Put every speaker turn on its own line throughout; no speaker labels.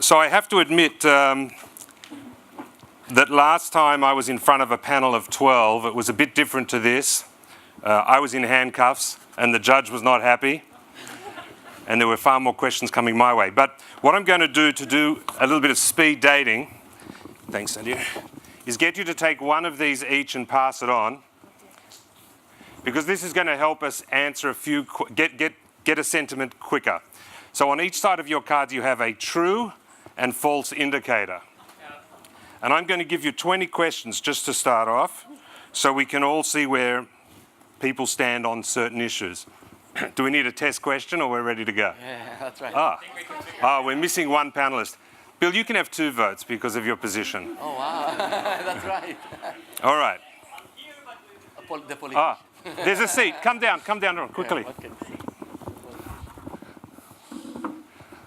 So I have to admit that last time I was in front of a panel of 12, it was a bit different to this. I was in handcuffs and the judge was not happy. And there were far more questions coming my way. But what I'm going to do a little bit of speed dating, thanks, Nadia, is get you to take one of these each and pass it on, because this is going to help us answer a few, get a sentiment quicker. So on each side of your cards you have a true and false indicator. And I'm going to give you 20 questions just to start off, so we can all see where people stand on certain issues. Do we need a test question or we're ready to go?
Yeah, that's right.
We're missing one panelist. Bill, you can have 2 votes because of your position.
Oh, wow. That's right.
All right.
The politician.
There's a seat. Come down quickly.
Yeah, okay.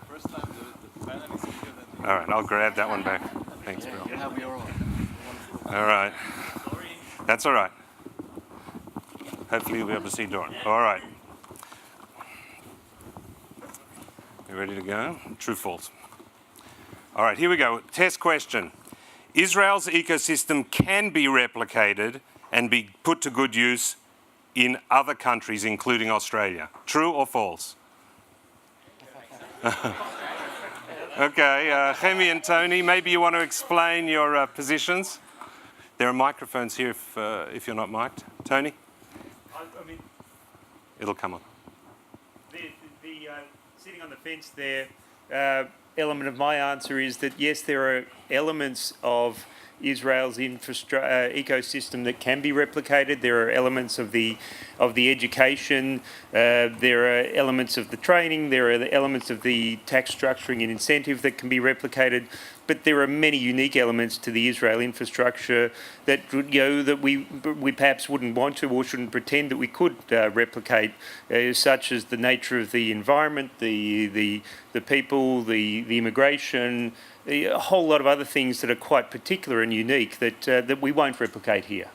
First time the panelists here that
All right, I'll grab that one back. Thanks, Bill.
You have your own.
All right. That's all right. Hopefully you'll be able to see Doran. All right. You ready to go? True, false. All right, here we go. Test question. Israel's ecosystem can be replicated and be put to good use in other countries, including Australia. True or false? Okay, Chemi and Tony, maybe you want to explain your positions? There are microphones here if you're not mic'd. Tony?
I mean,
It'll come on.
the sitting on the fence there, element of my answer is that yes, there are elements of Israel's ecosystem that can be replicated. There are elements of the education. There are elements of the training. There are the elements of the tax structuring and incentive that can be replicated. But there are many unique elements to the Israel infrastructure that that we perhaps wouldn't want to or shouldn't pretend that we could replicate, such as the nature of the environment, the people, the immigration, a whole lot of other things that are quite particular and unique that we won't replicate here.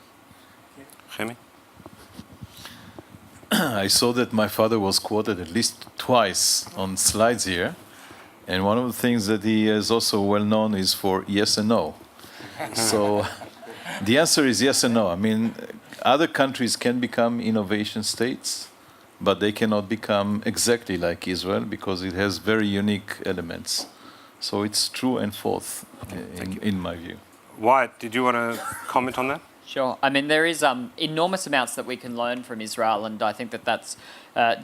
Chemi?
I saw that my father was quoted at least twice on slides here, and one of the things that he is also well known is for yes and no. So the answer is yes and no. I mean, other countries can become innovation states, but they cannot become exactly like Israel because it has very unique elements. So it's true and false in my view.
Wyatt, did you want to comment on that?
Sure. I mean, there is enormous amounts that we can learn from Israel, and I think that that's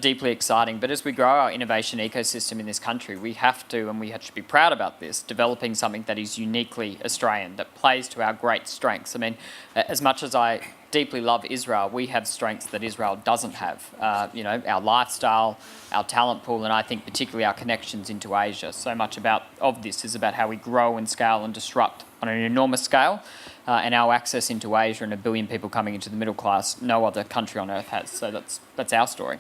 deeply exciting. But as we grow our innovation ecosystem in this country, we have to, and we should be proud about this, developing something that is uniquely Australian, that plays to our great strengths. I mean, as much as I deeply love Israel, we have strengths that Israel doesn't have. Our lifestyle, our talent pool, and I think particularly our connections into Asia. So much of this is about how we grow and scale and disrupt on an enormous scale. And our access into Asia and 1 billion people coming into the middle class, no other country on earth has. So that's our story.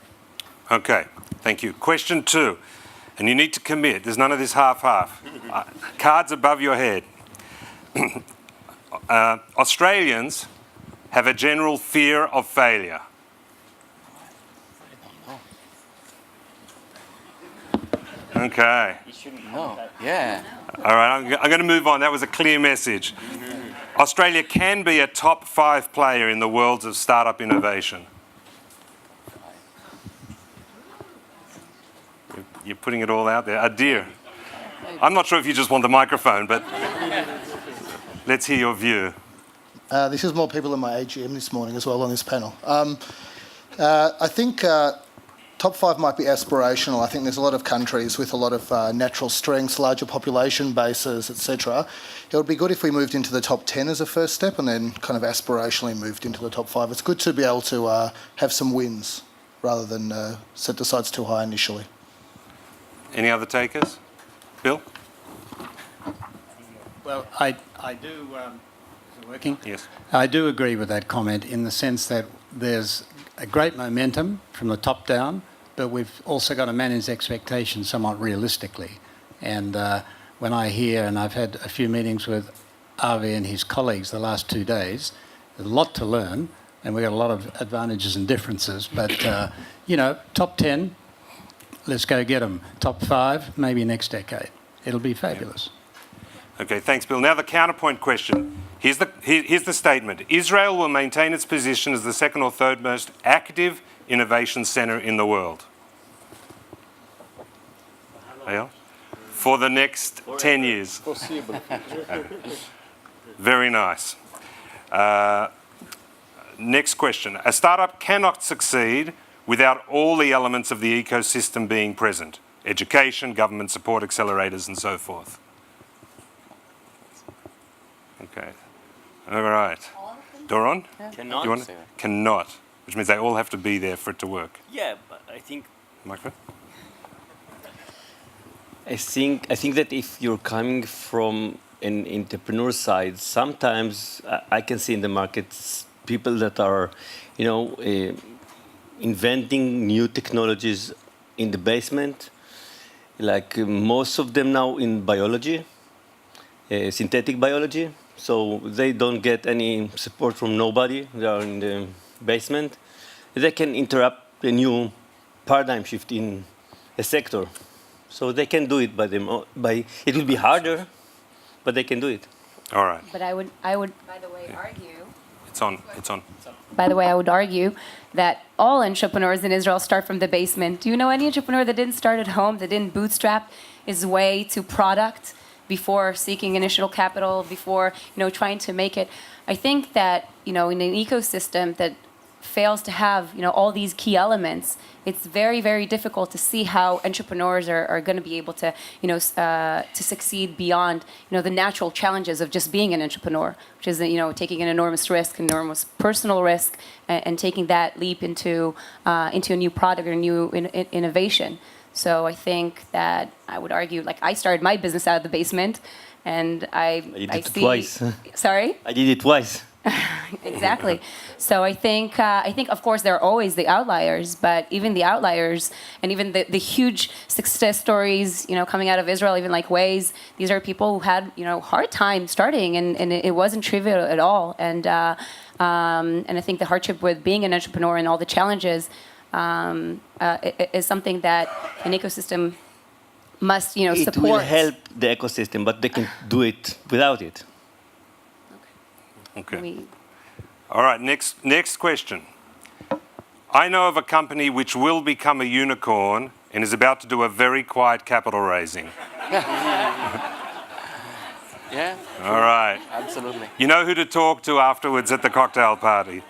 Okay, thank you. Question 2, and you need to commit. There's none of this half-half. Cards above your head. Australians have a general fear of failure. Okay.
You shouldn't know. Yeah.
All right, I'm going to move on. That was a clear message. Australia can be a top 5 player in the world of startup innovation. You're putting it all out there. Adir. I'm not sure if you just want the microphone, but let's hear your view.
This is more people in my AGM this morning as well on this panel. I think top 5 might be aspirational. I think there's a lot of countries with a lot of natural strengths, larger population bases, etc. It would be good if we moved into the top 10 as a first step and then kind of aspirationally moved into the top 5. It's good to be able to have some wins rather than set the sights too high initially.
Any other takers? Bill?
Well, I do... is it working?
Yes.
I do agree with that comment in the sense that there's a great momentum from the top down, but we've also got to manage expectations somewhat realistically. And when I hear, and I've had a few meetings with Avi and his colleagues the last 2 days, there's a lot to learn, and we've got a lot of advantages and differences. But, top 10, let's go get them. Top 5, maybe next decade. It'll be fabulous.
Okay, thanks, Bill. Now the counterpoint question. Here's the statement. Israel will maintain its position as the second or third most active innovation centre in the world. Eyal? For the next 10 years. Very nice. Next question. A startup cannot succeed without all the elements of the ecosystem being present. Education, government support, accelerators, and so forth. Okay. All right. Doron?
Cannot.
You want to? Cannot. Which means they all have to be there for it to work.
Yeah, but I think
Microphone?
I think that if you're coming from an entrepreneur side, sometimes I can see in the markets people that are, inventing new technologies in the basement, like most of them now in biology, synthetic biology. So they don't get any support from nobody. They are in the basement. They can interrupt a new paradigm shift in a sector. So they can do it it will be harder, but they can do it.
All right.
But I would, by the way, argue.
It's on.
By the way, I would argue that all entrepreneurs in Israel start from the basement. Do you know any entrepreneur that didn't start at home, that didn't bootstrap his way to product before seeking initial capital, before trying to make it? I think that in an ecosystem that fails to have all these key elements, it's very, very difficult to see how entrepreneurs are going to be able to to succeed beyond the natural challenges of just being an entrepreneur, which is taking an enormous risk, enormous personal risk, and taking that leap into a new product or new innovation. So I think that I would argue, like, I started my business out of the basement, and I
did it
see.
twice.
Sorry?
I did it twice.
Exactly. So I think of course there are always the outliers, but even the outliers and even the huge success stories, coming out of Israel, even like Waze, these are people who had hard time starting, and it wasn't trivial at all. And I think the hardship with being an entrepreneur and all the challenges is something that an ecosystem must support.
It will help the ecosystem, but they can do it without it.
Okay. All right, next question. I know of a company which will become a unicorn and is about to do a very quiet capital raising.
Yeah.
All right.
Absolutely.
You know who to talk to afterwards at the cocktail party.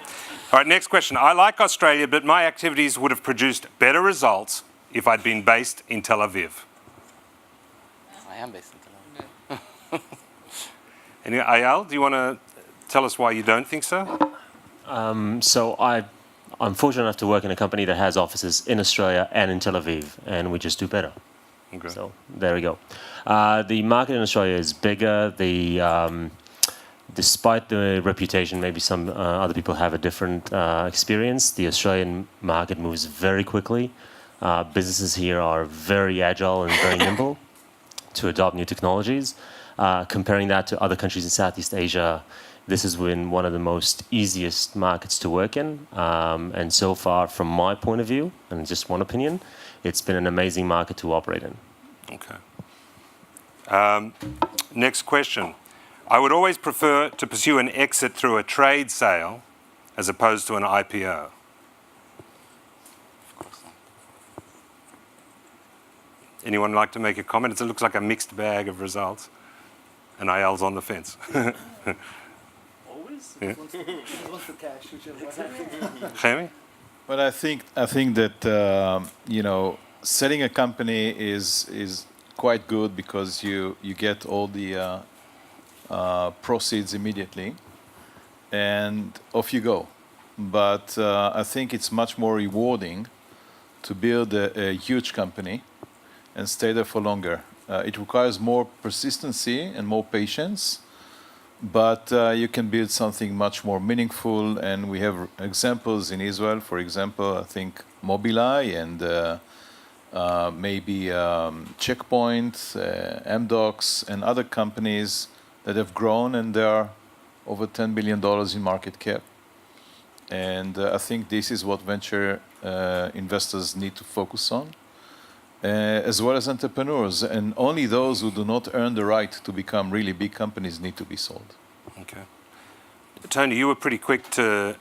All right, next question. I like Australia, but my activities would have produced better results if I'd been based in Tel Aviv.
I am based in Tel Aviv.
And Eyal, do you want to tell us why you don't think so?
So I'm fortunate enough to work in a company that has offices in Australia and in Tel Aviv, and we just do better.
Okay.
So there we go. The market in Australia is bigger. Despite the reputation, maybe some other people have a different experience. The Australian market moves very quickly. Businesses here are very agile and very nimble to adopt new technologies. Comparing that to other countries in Southeast Asia, this has been one of the most easiest markets to work in. And so far, from my point of view, and just one opinion, it's been an amazing market to operate in.
Okay. Next question. I would always prefer to pursue an exit through a trade sale as opposed to an IPO. Anyone like to make a comment? It looks like a mixed bag of results. And Eyal's on the fence.
Always?
Yeah.
What's the cash?
Chemi?
Well, I think that setting a company is quite good because you get all the proceeds immediately, and off you go. But I think it's much more rewarding to build a huge company and stay there for longer. It requires more persistency and more patience, but you can build something much more meaningful. And we have examples in Israel, for example, I think Mobileye and maybe Checkpoint, Amdocs, and other companies that have grown, and they are over $10 billion in market cap. And I think this is what venture investors need to focus on. as well as entrepreneurs. And only those who do not earn the right to become really big companies need to be sold.
Okay. Tony, you were pretty quick to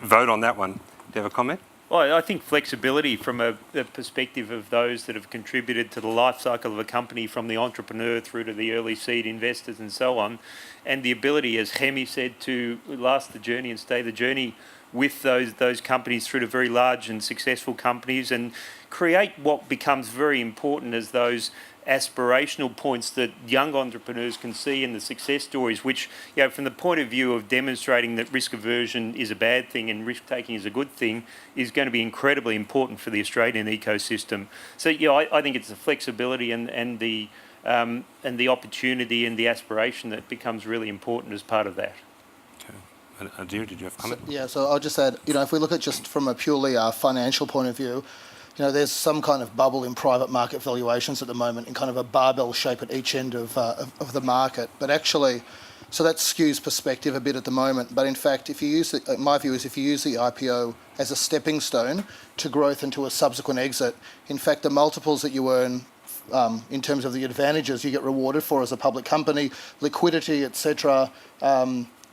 vote on that one. Do you have a comment?
Well, I think flexibility from a perspective of those that have contributed to the life cycle of a company, from the entrepreneur through to the early seed investors and so on, and the ability, as Hemi said, to last the journey and stay the journey with those companies through to very large and successful companies, and create what becomes very important as those aspirational points that young entrepreneurs can see in the success stories, which, you know, from the point of view of demonstrating that risk aversion is a bad thing and risk taking is a good thing, is going to be incredibly important for the Australian ecosystem. So, you know, I think it's the flexibility and the opportunity and the aspiration that becomes really important as part of that.
Okay. Adir, did you have a comment?
Yeah, so I'll just add, you know, if we look at just from a purely financial point of view, you know, there's some kind of bubble in private market valuations at the moment in kind of a barbell shape at each end of the market. But actually, so that skews perspective a bit at the moment. But in fact, if you use my view is if you use the IPO as a stepping stone to growth and to a subsequent exit, in fact, the multiples that you earn in terms of the advantages you get rewarded for as a public company, liquidity, etc.,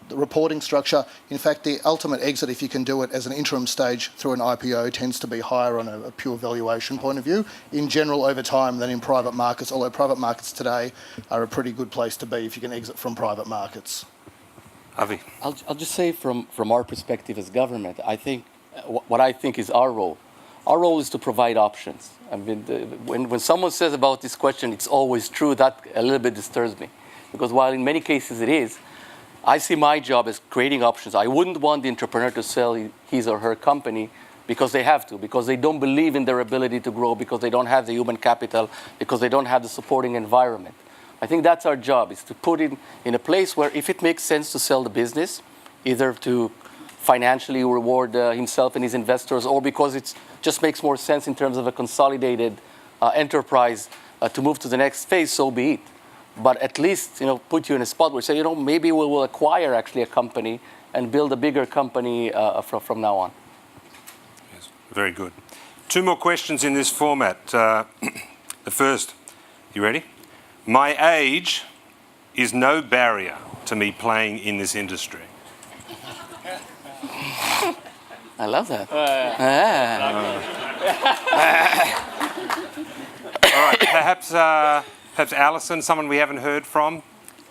the reporting structure. In fact, the ultimate exit, if you can do it as an interim stage through an IPO, tends to be higher on a pure valuation point of view, in general over time, than in private markets, although private markets today are a pretty good place to be if you can exit from private markets.
Avi?
I'll just say from our perspective as government, I think what I think is our role. Our role is to provide options. I mean, when someone says about this question, it's always true, that a little bit disturbs me. Because while in many cases it is, I see my job as creating options. I wouldn't want the entrepreneur to sell his or her company because they have to, because they don't believe in their ability to grow, because they don't have the human capital, because they don't have the supporting environment. I think that's our job, is to put it in a place where if it makes sense to sell the business, either to financially reward himself and his investors, or because it just makes more sense in terms of a consolidated enterprise to move to the next phase, so be it. But at least, you know, put you in a spot where you say, you know, maybe we will acquire actually a company and build a bigger company from now on.
Yes, very good. 2 more questions in this format. The first, you ready? My age is no barrier to me playing in this industry.
I love that.
All right, perhaps Alison, someone we haven't heard from,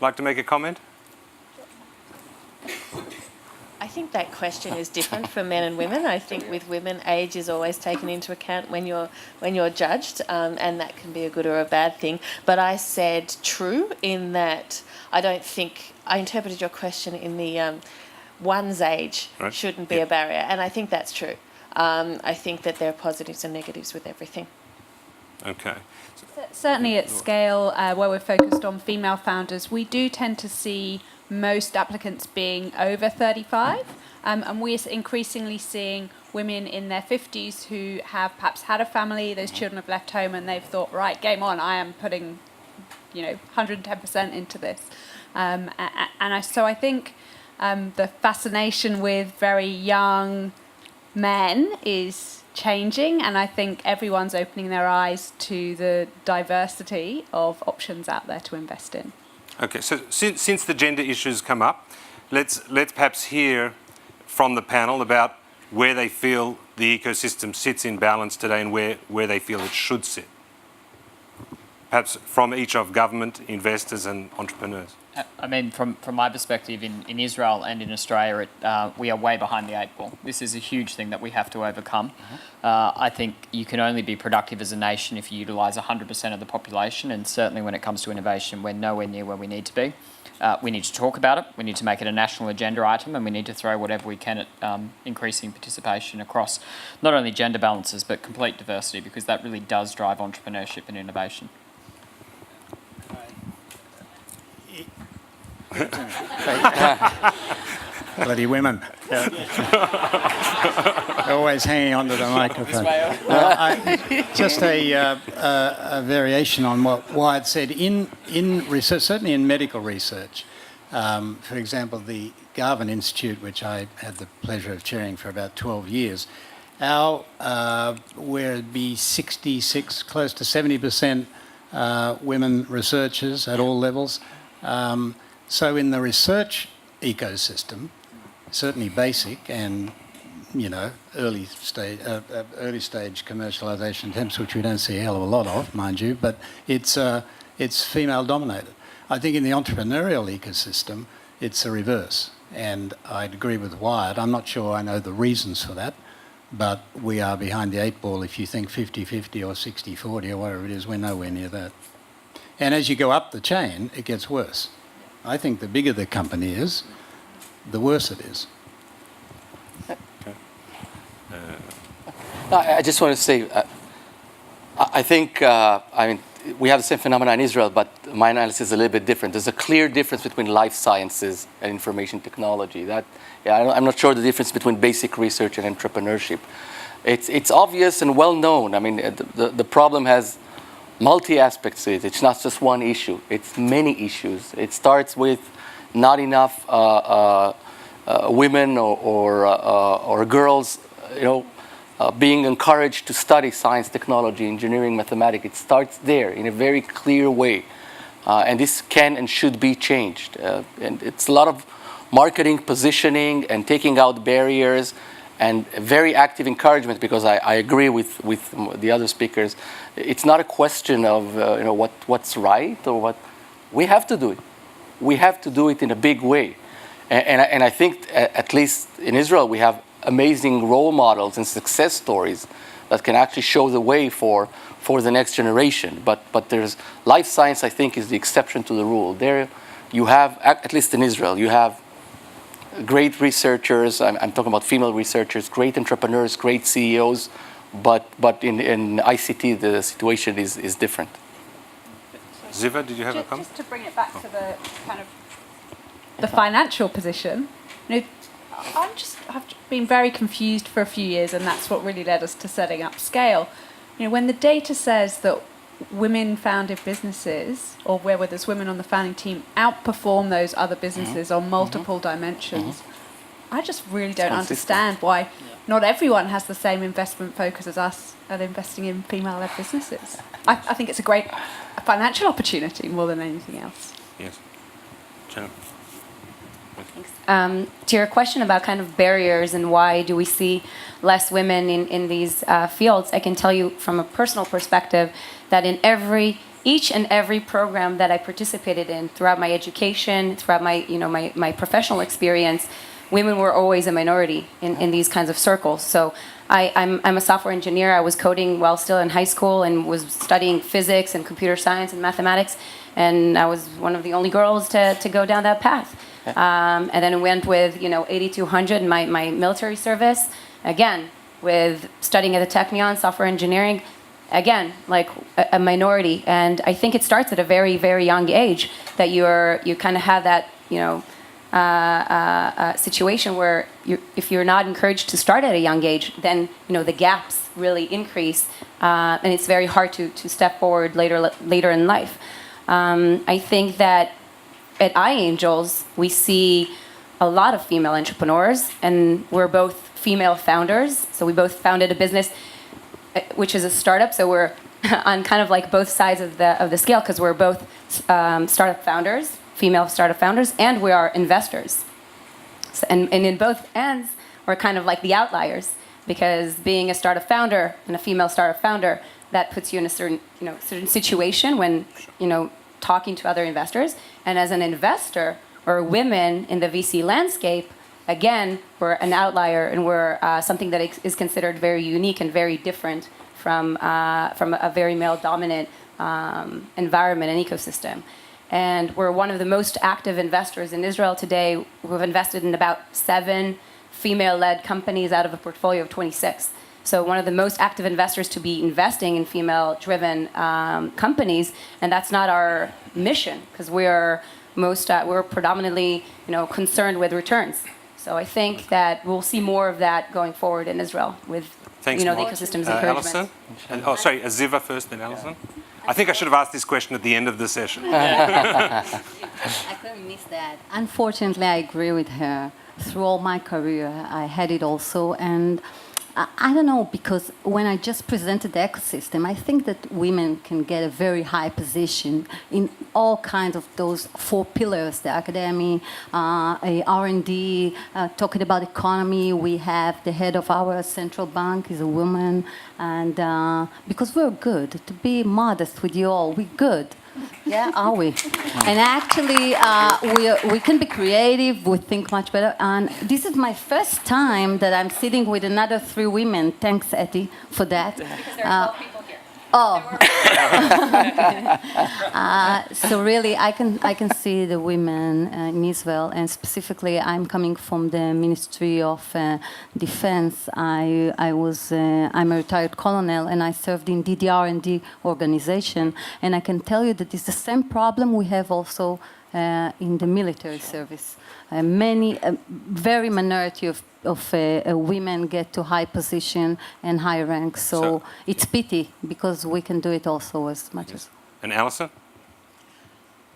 like to make a comment?
I think that question is different for men and women. I think with women, age is always taken into account when you're judged, and that can be a good or a bad thing. But I said true in that I don't think I interpreted your question in the one's age shouldn't be a barrier, and I think that's true. I think that there are positives and negatives with everything.
Okay.
Certainly at scale, where we're focused on female founders, we do tend to see most applicants being over 35, and we're increasingly seeing women in their 50s who have perhaps had a family, those children have left home, and they've thought, right, game on, I am putting, 110% into this. So I think the fascination with very young men is changing, and I think everyone's opening their eyes to the diversity of options out there to invest in.
Okay, so since the gender issues come up, let's perhaps hear from the panel about where they feel the ecosystem sits in balance today and where they feel it should sit. Perhaps from each of government, investors and entrepreneurs.
I mean, from my perspective, in Israel and in Australia, we are way behind the 8 ball. This is a huge thing that we have to overcome. I think you can only be productive as a nation if you utilise 100% of the population, and certainly when it comes to innovation, we're nowhere near where we need to be. We need to talk about it, we need to make it a national agenda item, and we need to throw whatever we can at increasing participation across not only gender balances, but complete diversity, because that really does drive entrepreneurship and innovation.
Bloody women. Always hanging onto the microphone. Just a variation on what Wyatt said. In research, certainly in medical research, for example, the Garvan Institute, which I had the pleasure of chairing for about 12 years, where it'd be 66, close to 70% women researchers at all levels. So in the research ecosystem, certainly basic and early stage commercialization attempts, which we don't see a hell of a lot of, mind you, but it's female dominated. I think in the entrepreneurial ecosystem, it's the reverse. And I'd agree with Wyatt. I'm not sure I know the reasons for that, but we are behind the 8 ball. If you think 50-50 or 60-40 or whatever it is, we're nowhere near that. And as you go up the chain, it gets worse. I think the bigger the company is, the worse it is.
I just want to say, I think, we have the same phenomena in Israel, but my analysis is a little bit different. There's a clear difference between life sciences and information technology. I'm not sure the difference between basic research and entrepreneurship. It's obvious and well known. I mean, the problem has multi-aspects to it. It's not just one issue. It's many issues. It starts with not enough women or girls, being encouraged to study science, technology, engineering, mathematics. It starts there in a very clear way. And this can and should be changed. And it's a lot of marketing, positioning, and taking out barriers, and very active encouragement, because I agree with the other speakers. It's not a question of what's right or what. We have to do it. We have to do it in a big way. And I think, at least in Israel, we have amazing role models and success stories that can actually show the way for the next generation. But there's life science, I think, is the exception to the rule. There you have, at least in Israel, you have great researchers. I'm talking about female researchers, great entrepreneurs, great CEOs. But in ICT, the situation is different.
Ziva, did you have a comment?
Just to bring it back to the kind of the financial position, I've been very confused for a few years, and that's what really led us to setting up Scale. When the data says that women-founded businesses, or where there's women on the founding team, outperform those other businesses on multiple dimensions, I just really don't understand why not everyone has the same investment focus as us at investing in female-led businesses. I think it's a great financial opportunity more than anything else.
Yes. Jennifer.
To your question about kind of barriers and why do we see less women in these fields, I can tell you from a personal perspective that in each and every program that I participated in throughout my education, throughout my professional experience, women were always a minority in these kinds of circles. So I'm a software engineer. I was coding while still in high school and was studying physics and computer science and mathematics, and I was one of the only girls to go down that path. And then went with 8200 in my military service, again with studying at the Technion, software engineering, again like a minority. And I think it starts at a very, very young age that you kind of have that situation where if you're not encouraged to start at a young age, then the gaps really increase, and it's very hard to step forward later in life. I think that at iAngels, we see a lot of female entrepreneurs, and we're both female founders. So we both founded a business, which is a startup. So we're on kind of like both sides of the scale, because we're both startup founders, female startup founders, and we are investors. So, and in both ends, we're kind of like the outliers, because being a startup founder and a female startup founder, that puts you in a certain situation when talking to other investors. And as an investor or women in the VC landscape, again, we're an outlier, and we're something that is considered very unique and very different from a very male-dominant environment and ecosystem. And we're one of the most active investors in Israel today. We've invested in about 7 female-led companies out of a portfolio of 26. So one of the most active investors to be investing in female-driven companies, and that's not our mission, because we're predominantly concerned with returns. So I think that we'll see more of that going forward in Israel with the ecosystem's encouragement.
Alison? Ziva first, then Alison. I think I should have asked this question at the end of the session.
I couldn't miss that. Unfortunately, I agree with her. Through all my career, I had it also, and I don't know, because when I just presented the ecosystem, I think that women can get a very high position in all kinds of those 4 pillars, the academy, R&D, talking about economy. We have the head of our central bank is a woman, and because we're good, to be modest with you all, we're good. Yeah, are we? And actually, we can be creative. We think much better. And this is my first time that I'm sitting with another 3 women. Thanks, Etty, for that.
Because there are 12 people here.
Oh. So really, I can see the women in Israel, and specifically, I'm coming from the Ministry of Defense. I'm a retired colonel, and I served in DDR&D organization, and I can tell you that it's the same problem we have also in the military service. Very minority of women get to high position and high rank. So it's pity, because we can do it also as much as.
And Alison?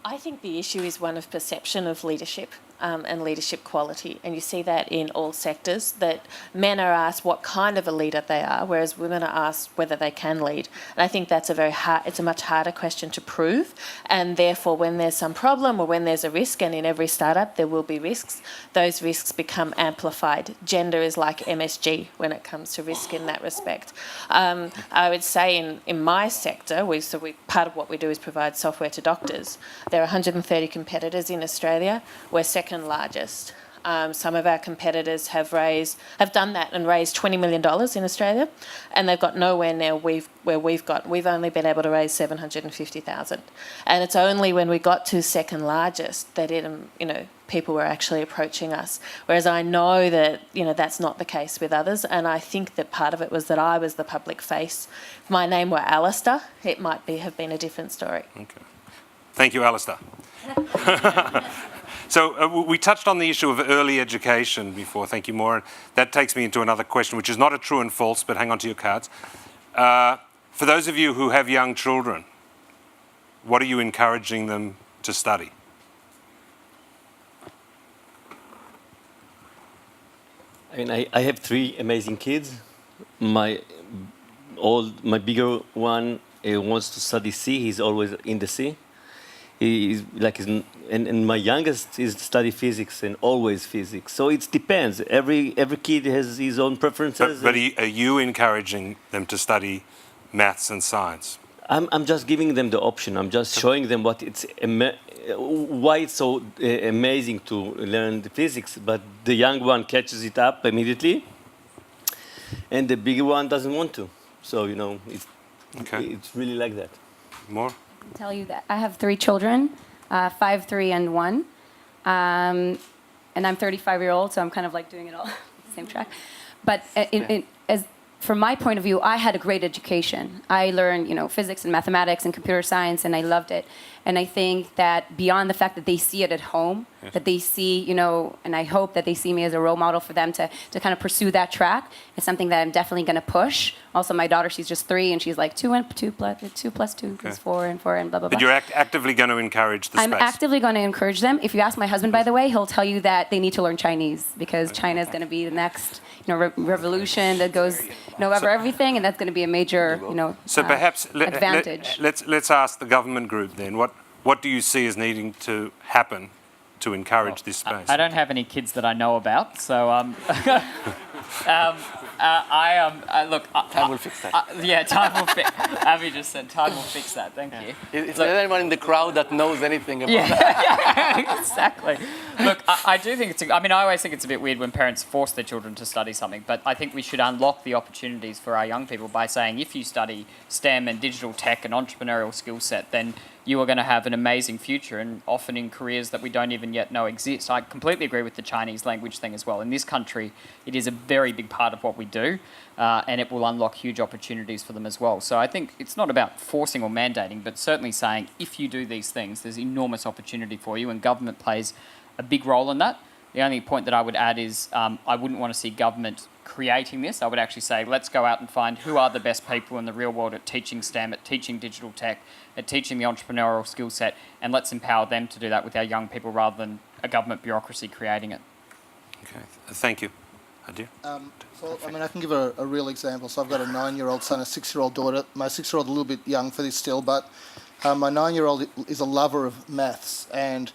I think the issue is one of perception of leadership and leadership quality. And you see that in all sectors, that men are asked what kind of a leader they are, whereas women are asked whether they can lead. And I think that's it's a much harder question to prove. And therefore, when there's some problem or when there's a risk, and in every startup there will be risks, those risks become amplified. Gender is like MSG when it comes to risk in that respect. I would say in my sector, part of what we do is provide software to doctors. There are 130 competitors in Australia. We're second largest. Some of our competitors have done that and raised $20 million in Australia, and they've got nowhere near where we've got. We've only been able to raise 750,000, and it's only when we got to second largest that people were actually approaching us. Whereas I know that that's not the case with others, and I think that part of it was that I was the public face. If my name were Alistair, it might have been a different story.
Okay. Thank you, Alistair. So we touched on the issue of early education before. Thank you, Maura. That takes me into another question, which is not a true and false, but hang on to your cards. For those of you who have young children, what are you encouraging them to study?
I mean, I have 3 amazing kids. My bigger one wants to study sea. He's always in the sea. And my youngest is study physics and always physics. So it depends. Every kid has his own preferences.
But are you encouraging them to study maths and science?
I'm just giving them the option. I'm just showing them why it's so amazing to learn the physics. But the young one catches it up immediately, and the bigger one doesn't want to. So it's really like that.
More?
Tell you that I have 3 children, 5, 3, and 1, and I'm 35-year-old, so I'm kind of like doing it all the same track. But from my point of view, I had a great education. I learned, physics and mathematics and computer science, and I loved it. And I think that beyond the fact that they see it at home, yes, that they see, and I hope that they see me as a role model for them to kind of pursue that track, it's something that I'm definitely going to push. Also, my daughter, she's just 3, and she's like 2 plus 2 is 4 and 4 and blah, blah, blah.
But you're actively going to encourage the space?
I'm actively going to encourage them. If you ask my husband, by the way, he'll tell you that they need to learn Chinese, because China is going to be the next revolution that goes over everything, and that's going to be a major
so perhaps
advantage.
Let's ask the government group then. What do you see as needing to happen to encourage this space?
I don't have any kids that I know about, so look.
Time will fix that.
Time will fix. Abby just said time will fix that. Thank you.
Is there anyone in the crowd that knows anything about that?
Yeah, exactly. Look, I do think I always think it's a bit weird when parents force their children to study something, but I think we should unlock the opportunities for our young people by saying, if you study STEM and digital tech and entrepreneurial skill set, then you are going to have an amazing future, and often in careers that we don't even yet know exist. I completely agree with the Chinese language thing as well. In this country, it is a very big part of what we do, and it will unlock huge opportunities for them as well. So I think it's not about forcing or mandating, but certainly saying, if you do these things, there's enormous opportunity for you, and government plays a big role in that. The only point that I would add is I wouldn't want to see government creating this. I would actually say, let's go out and find who are the best people in the real world at teaching STEM, at teaching digital tech, at teaching the entrepreneurial skill set, and let's empower them to do that with our young people rather than a government bureaucracy creating it.
Okay, thank you. Adil?
So, I mean, I can give a real example. So I've got a 9-year-old son, a 6-year-old daughter. My 6-year-old a little bit young for this still, but my 9-year-old is a lover of maths, and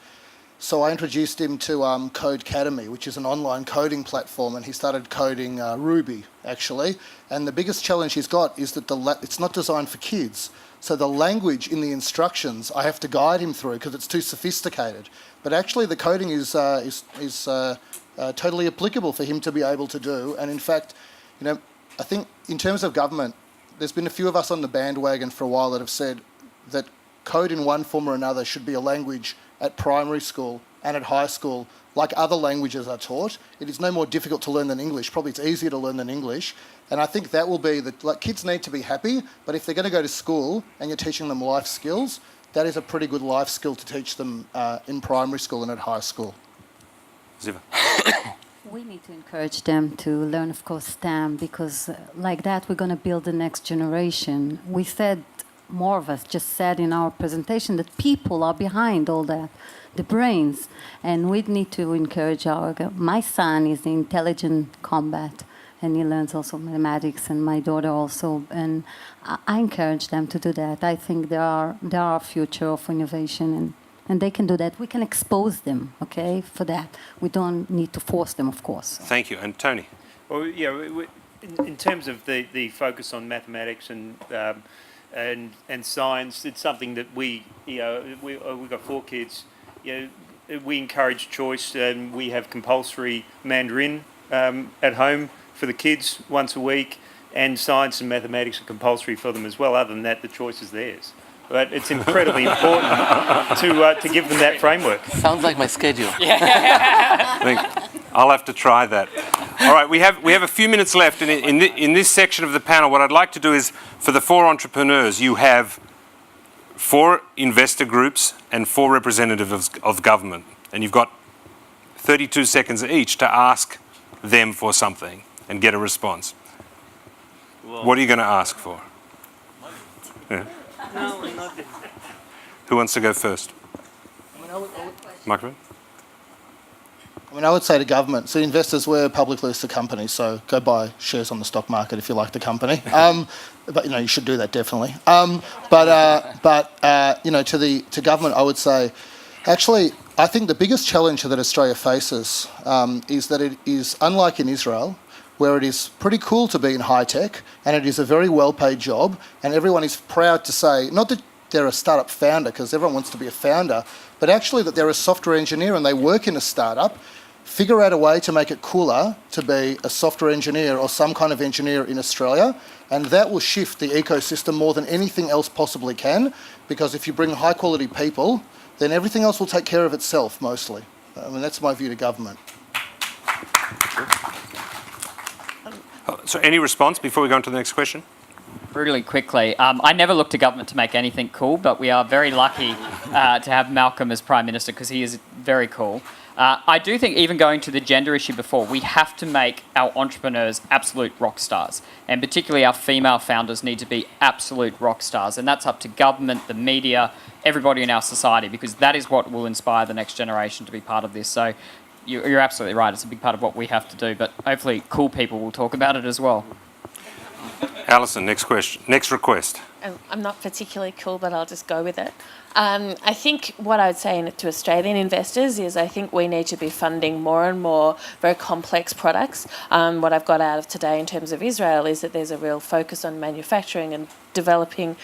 so I introduced him to Codecademy, which is an online coding platform, and he started coding Ruby, actually. And the biggest challenge he's got is that it's not designed for kids. So the language in the instructions I have to guide him through because it's too sophisticated. But actually the coding is totally applicable for him to be able to do. And in fact, you know, I think in terms of government, there's been a few of us on the bandwagon for a while that have said that code in one form or another should be a language at primary school and at high school, like other languages are taught. It is no more difficult to learn than English. Probably it's easier to learn than English. And I think that will be like kids need to be happy, but if they're going to go to school and you're teaching them life skills, that is a pretty good life skill to teach them in primary school and at high school.
Ziva?
We need to encourage them to learn, of course, STEM, because like that we're going to build the next generation. We said, more of us just said in our presentation that people are behind all that, the brains, and we need to encourage my son is in intelligent combat, and he learns also mathematics, and my daughter also, and I encourage them to do that. I think they are a future of innovation, and they can do that. We can expose them, okay, for that. We don't need to force them, of course.
Thank you. And Tony?
Well, yeah, in terms of the focus on mathematics and science, it's something that we've got 4 kids. You know, we encourage choice, and we have compulsory Mandarin at home for the kids once a week, and science and mathematics are compulsory for them as well. Other than that, the choice is theirs. But it's incredibly important to give them that framework.
Sounds like my schedule.
I'll have to try that. All right, we have a few minutes left, and in this section of the panel, what I'd like to do is, for the 4 entrepreneurs, you have 4 investor groups and 4 representatives of government, and you've got 32 seconds each to ask them for something and get a response. Whoa. What are you going to ask for? Yeah.
No, not.
Who wants to go first? Microphone.
I mean, I would say to government, so investors, we're publicly listed companies, so go buy shares on the stock market if you like the company. But, you know, you should do that definitely. You know, to government, I would say, actually, I think the biggest challenge that Australia faces is that it is, unlike in Israel, where it is pretty cool to be in high tech, and it is a very well-paid job, and everyone is proud to say, not that they're a startup founder, because everyone wants to be a founder, but actually that they're a software engineer and they work in a startup, figure out a way to make it cooler to be a software engineer or some kind of engineer in Australia, and that will shift the ecosystem more than anything else possibly can, because if you bring high-quality people, then everything else will take care of itself, mostly. I mean, that's my view to government.
So any response before we go on to the next question?
Really quickly, I never look to government to make anything cool, but we are very lucky to have Malcolm as Prime Minister because he is very cool. I do think, even going to the gender issue before, we have to make our entrepreneurs absolute rock stars, and particularly our female founders need to be absolute rock stars, and that's up to government, the media, everybody in our society, because that is what will inspire the next generation to be part of this. So you're absolutely right, it's a big part of what we have to do, but hopefully cool people will talk about it as well.
Alison, next request.
I'm not particularly cool, but I'll just go with it. I think what I would say to Australian investors is I think we need to be funding more and more very complex products. What I've got out of today in terms of Israel is that there's a real focus on manufacturing and developing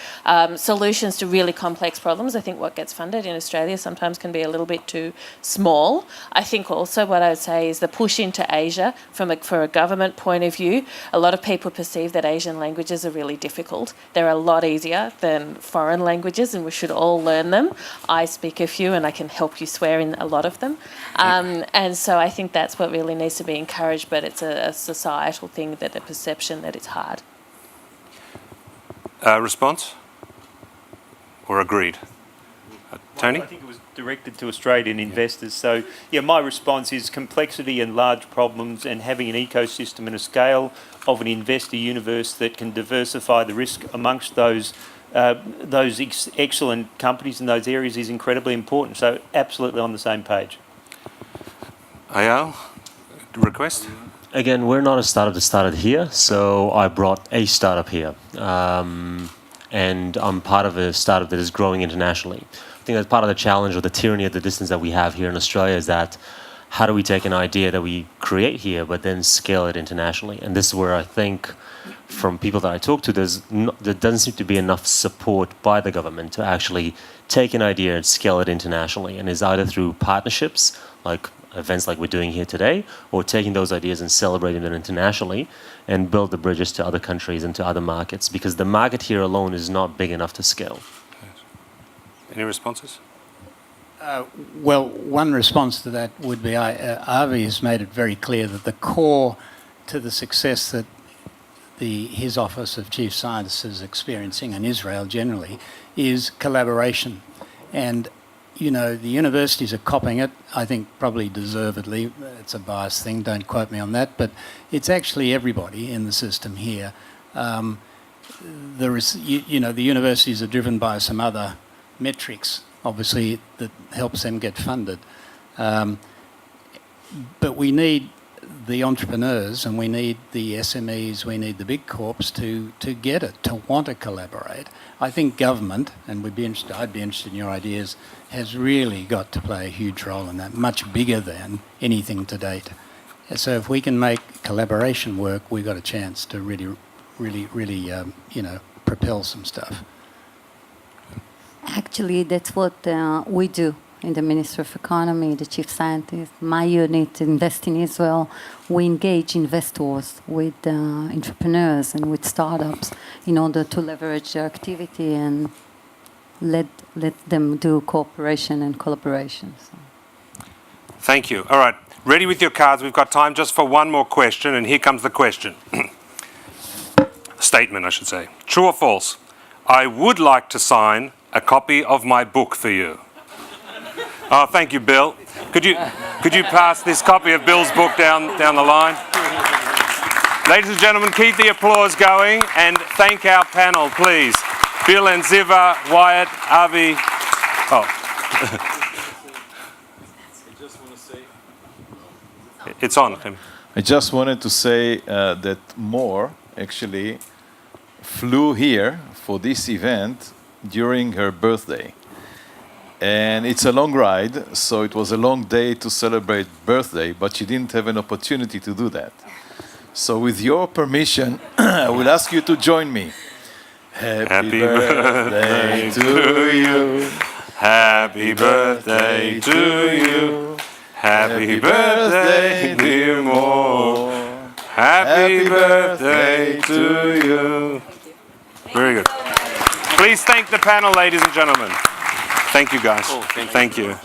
solutions to really complex problems. I think what gets funded in Australia sometimes can be a little bit too small. I think also what I would say is the push into Asia for a government point of view. A lot of people perceive that Asian languages are really difficult. They're a lot easier than foreign languages, and we should all learn them. I speak a few and I can help you swear in a lot of them. And so I think that's what really needs to be encouraged, but it's a societal thing, that a perception that it's hard.
Response? Or agreed? Tony?
I think it was directed to Australian investors. So, yeah, my response is complexity and large problems, and having an ecosystem and a scale of an investor universe that can diversify the risk amongst those excellent companies in those areas is incredibly important. So, absolutely on the same page.
Ayal, request?
again, we're not a startup that started here, so I brought a startup here. And I'm part of a startup that is growing internationally. I think that's part of the challenge or the tyranny of the distance that we have here in Australia is that how do we take an idea that we create here but then scale it internationally? And this is where I think from people that I talk to, there doesn't seem to be enough support by the government to actually take an idea and scale it internationally. And it's either through partnerships, like events like we're doing here today, or taking those ideas and celebrating them internationally and build the bridges to other countries and to other markets, because the market here alone is not big enough to scale.
Any responses?
Well, one response to that would be Avi has made it very clear that the core to the success that his Office of Chief Scientist is experiencing, and Israel generally, is collaboration. And, you know, the universities are copying it, I think probably deservedly. It's a biased thing, don't quote me on that, but it's actually everybody in the system here. There is, you know, the universities are driven by some other metrics, obviously, that helps them get funded. But we need the entrepreneurs and we need the SMEs, we need the big corps to get it, to want to collaborate. I think government, and I'd be interested in your ideas, has really got to play a huge role in that, much bigger than anything to date. So if we can make collaboration work, we've got a chance to really, you know, propel some stuff.
Actually, that's what we do in the Ministry of Economy, the Chief Scientist. My unit, Invest in Israel, we engage investors with entrepreneurs and with startups in order to leverage their activity and let them do cooperation and collaboration. So.
Thank you. All right, ready with your cards. We've got time just for one more question, and here comes the question. Statement, I should say. True or false? I would like to sign a copy of my book for you. Oh, thank you, Bill. Could you pass this copy of Bill's book down the line? Ladies and gentlemen, keep the applause going and thank our panel, please. Bill and Ziva, Wyatt, Avi. Oh. It's on.
I just wanted to say that Moore actually flew here for this event during her birthday. And it's a long ride, so it was a long day to celebrate birthday, but she didn't have an opportunity to do that. So with your permission, I will ask you to join me. Happy birthday to you.
Happy birthday to you. Happy birthday, dear Moore. Happy birthday to you. Very good. Please thank the panel, ladies and gentlemen. Thank you, guys.
Oh, thank you.
Thank you.